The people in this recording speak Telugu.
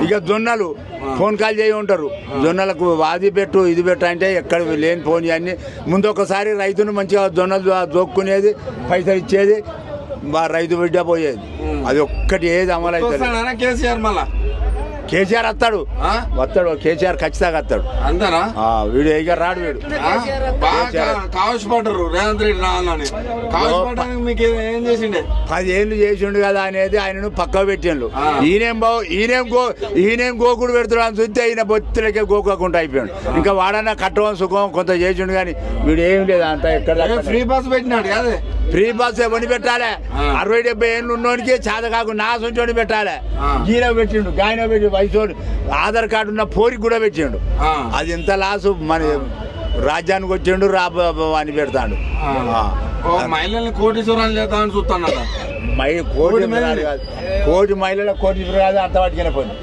ఇక జొన్నలు ఫోన్ కాల్ చేయి ఉంటారు, జొన్నలకు అది పెట్టు ఇది పెట్టు అంటే ఎక్కడ లేని ఫోన్ అన్ని ముందు ఒకసారి రైతును మంచిగా జొన్నలు జోక్కునేది, పైసలు ఇచ్చేది, రైతు బిడ్డ పోయేది. అది ఒక్కటి ఏది అమలు అవుతుంది. కేసీఆర్ మళ్ళా కేసీఆర్ వస్తాడు, కేసీఆర్ ఖచ్చితంగా వస్తాడు. అంతేనా? వీడు ఇక రాడు, వీడు కావసిపడ్డారు రేవంత్ రెడ్డి రావాలని. కావసిపడడానికి మీకు ఏం చేసిండే? 10 ఏళ్ళు చేసిండు కదా అనేది ఆయనను పక్క పెట్టిండు. ఈయనేం గోకుడు పెడుతున్నాడు అని చూస్తే ఈయన బొత్తులకే గోకోకుండా అయిపోయాడు. ఇంకా వాడన్నా కట్టడం సుఖం కొంత చేసిండు కానీ వీడు ఏం లేదు అంత ఎక్కడ. ఫ్రీ బస్ పెట్టినాడు కాదు, ఫ్రీ బస్ ఎవరిని పెట్టాలి? 60-70 ఏళ్ళు ఉన్నోనికి చేత కాకు నా సొంచోని పెట్టాలి. ఈయన పెట్టిండు, గాయన పెట్టి వయసు ఆధార్ కార్డు ఉన్న పోరికి కూడా పెట్టిండు. అది ఎంత లాసు, మన రాజ్యానికి వచ్చిండు అని పెడతాడు. మహిళల్ని కోటీశ్వరాలు చేద్దామని చూస్తాను. కోటి మహిళల కోటీశ్వరాలు అంత వాటికి పోయింది.